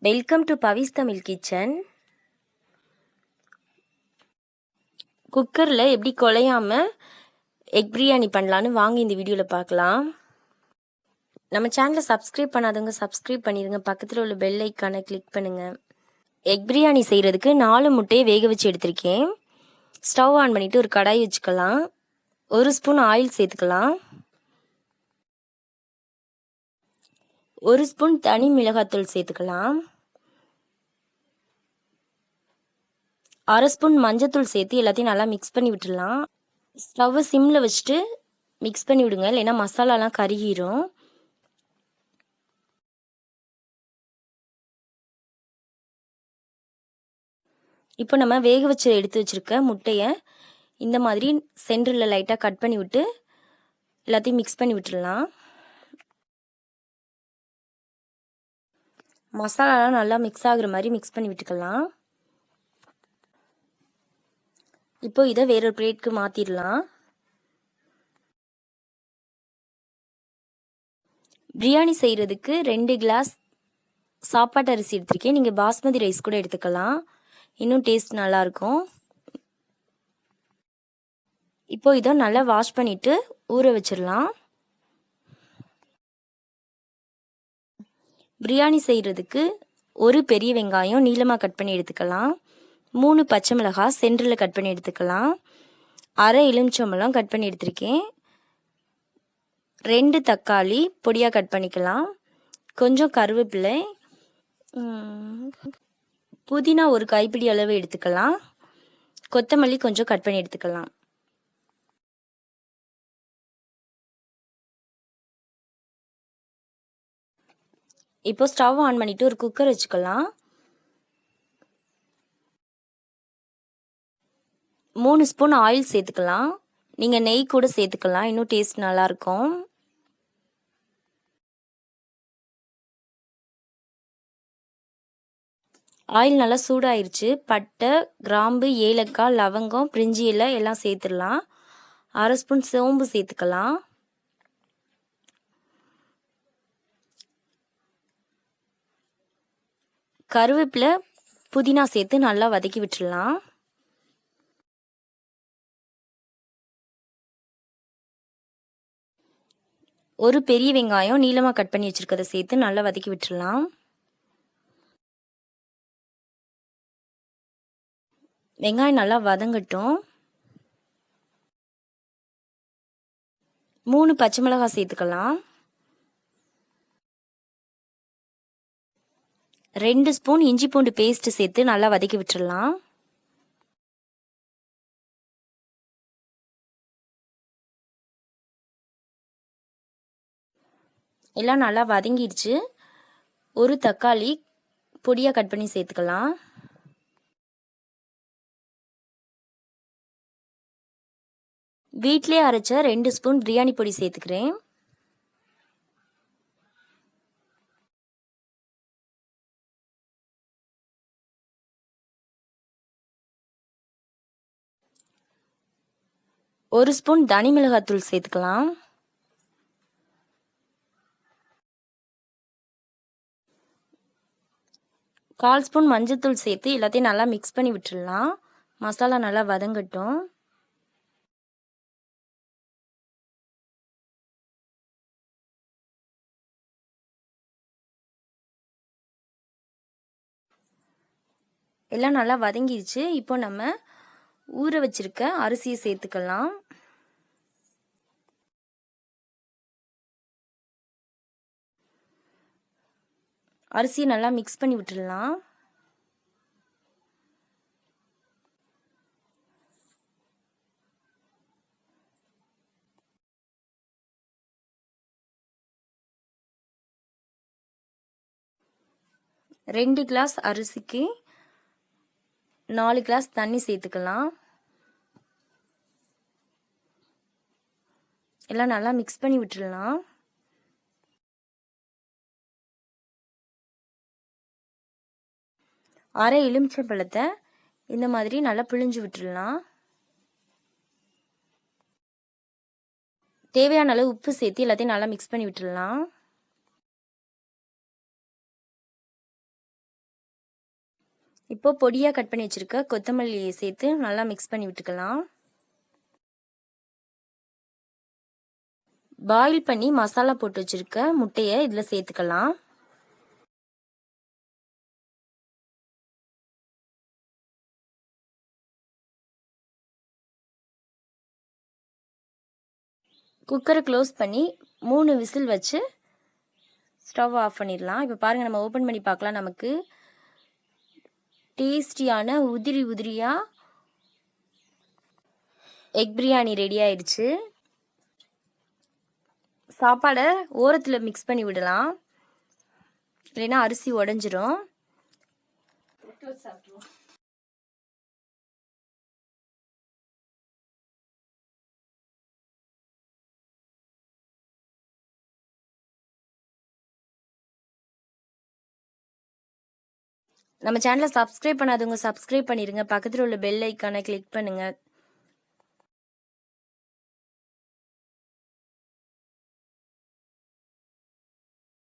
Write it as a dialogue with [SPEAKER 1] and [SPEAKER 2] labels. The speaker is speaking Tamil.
[SPEAKER 1] Welcome to Pavis Tamil kitchen. குக்கரில் எப்படி குழையாமல் எக் பிரியாணி பண்ணலான்னு வாங்க இந்த வீடியோவில் பார்க்கலாம். நம்ம சேனலை சப்ஸ்கிரைப் பண்ணாதவங்க சப்ஸ்கிரைப் பண்ணிடுங்க. பக்கத்தில் உள்ள பெல் ஐக்கானை கிளிக் பண்ணுங்கள். எக் பிரியாணி செய்கிறதுக்கு 4 முட்டையை வேக வச்சு எடுத்திருக்கேன். ஸ்டவ் ஆன் பண்ணிவிட்டு ஒரு கடாய் வச்சுக்கலாம். 1 ஸ்பூன் ஆயில் சேர்த்துக்கலாம். 1 ஸ்பூன் தனி மிளகாத்தூள் சேர்த்துக்கலாம். 1/2 ஸ்பூன் மஞ்சத்தூள் சேர்த்து எல்லாத்தையும் நல்லா மிக்ஸ் பண்ணி விட்டுடலாம். ஸ்டவ்வை சிம்மில் வச்சுட்டு மிக்ஸ் பண்ணி விடுங்க, இல்லைன்னா மசாலாலாம் கருகிரும். இப்போ நம்ம வேக வச்சு எடுத்து வச்சுருக்க முட்டையை இந்த மாதிரி சென்டரில் லைட்டாக கட் பண்ணி விட்டு எல்லாத்தையும் மிக்ஸ் பண்ணி விட்டுடலாம். மசாலாலாம் நல்லா மிக்ஸ் ஆகுற மாதிரி மிக்ஸ் பண்ணி விட்டுக்கலாம். இப்போ இதை வேறொரு பிளேட்க்கு மாற்றிடலாம். பிரியாணி செய்கிறதுக்கு 2 கிளாஸ் சாப்பாட்டு அரிசி எடுத்திருக்கேன். நீங்கள் பாஸ்மதி ரைஸ் கூட எடுத்துக்கலாம், இன்னும் டேஸ்ட் நல்லாயிருக்கும். இப்போ இதை நல்லா வாஷ் பண்ணிவிட்டு ஊற வச்சிடலாம். பிரியாணி செய்கிறதுக்கு ஒரு பெரிய வெங்காயம் நீளமாக கட் பண்ணி எடுத்துக்கலாம். 3 பச்சை மிளகாய் சென்டரில் கட் பண்ணி எடுத்துக்கலாம். 1/2 எலுமிச்சம்பழம் கட் பண்ணி எடுத்திருக்கேன். 2 தக்காளி பொடியாக கட் பண்ணிக்கலாம். கொஞ்சம் கருவேப்பிலை, புதினா ஒரு கைப்பிடி அளவு எடுத்துக்கலாம். கொத்தமல்லி கொஞ்சம் கட் பண்ணி எடுத்துக்கலாம். இப்போ ஸ்டவ் ஆன் பண்ணிவிட்டு ஒரு குக்கர் வச்சுக்கலாம். 3 ஸ்பூன் ஆயில் சேர்த்துக்கலாம். நீங்கள் நெய் கூட சேர்த்துக்கலாம், இன்னும் டேஸ்ட் நல்லாயிருக்கும். ஆயில் நல்லா சூடாயிருச்சு. பட்டை, கிராம்பு, ஏலக்காய், லவங்கம், பிரிஞ்சி இலை எல்லாம் சேர்த்துடலாம். 1/2 ஸ்பூன் சோம்பு சேர்த்துக்கலாம். கருவேப்பிலை, புதினா சேர்த்து நல்லா வதக்கி விட்டுடலாம். ஒரு பெரிய வெங்காயம் நீளமாக கட் பண்ணி வச்சுருக்கதை சேர்த்து நல்லா வதக்கி விட்டுடலாம். வெங்காயம் நல்லா வதங்கட்டும். 3 பச்சை மிளகாய் சேர்த்துக்கலாம். 2 ஸ்பூன் இஞ்சி பூண்டு பேஸ்ட்டு சேர்த்து நல்லா வதக்கி விட்டுடலாம். எல்லாம் நல்லா வதங்கிடுச்சு. ஒரு தக்காளி பொடியாக கட் பண்ணி சேர்த்துக்கலாம். வீட்டிலே அரைச்ச 2 ஸ்பூன் பிரியாணி பொடி சேர்த்துக்கிறேன். ஒரு ஸ்பூன் தனி மிளகாத்தூள் சேர்த்துக்கலாம். கால் ஸ்பூன் மஞ்சத்தூள் சேர்த்து எல்லாத்தையும் நல்லா மிக்ஸ் பண்ணி விட்டுடலாம். மசாலா நல்லா வதங்கட்டும். எல்லாம் நல்லா வதங்கிடுச்சு. இப்போ நம்ம ஊற வச்சிருக்க அரிசியை சேர்த்துக்கலாம். அரிசியை நல்லா மிக்ஸ் பண்ணி விட்டுடலாம். ரெண்டு கிளாஸ் அரிசிக்கு 4 கிளாஸ் தண்ணி சேர்த்துக்கலாம். எல்லாம் நல்லா மிக்ஸ் பண்ணி விட்டுடலாம். அரை எலுமிச்சம்பழத்தை இந்த மாதிரி நல்லா பிழிஞ்சு விட்டுடலாம். தேவையான அளவு உப்பு சேர்த்து எல்லாத்தையும் நல்லா மிக்ஸ் பண்ணி விட்டுடலாம். இப்போ பொடியாக கட் பண்ணி வச்சுருக்க கொத்தமல்லியை சேர்த்து நல்லா மிக்ஸ் பண்ணி விட்டுக்கலாம். பாயில் பண்ணி மசாலா போட்டு வச்சுருக்க முட்டையை இதில் சேர்த்துக்கலாம். குக்கரை க்ளோஸ் பண்ணி 3 விசில் வச்சு ஸ்டவ் ஆஃப் பண்ணிடலாம். இப்போ பாருங்கள், நம்ம ஓப்பன் பண்ணி பார்க்கலாம். நமக்கு டேஸ்டியான உதிரி உதிரியாக எக் பிரியாணி ரெடி ஆயிடுச்சு. சாப்பாடை ஓரத்தில் மிக்ஸ் பண்ணி விடலாம், இல்லைன்னா அரிசி உடஞ்சிரும். நம்ம சேனலை சப்ஸ்கிரைப் பண்ணாதவங்க சப்ஸ்கிரைப் பண்ணிடுங்க. பக்கத்தில் உள்ள பெல் ஐக்கானை கிளிக் பண்ணுங்கள்.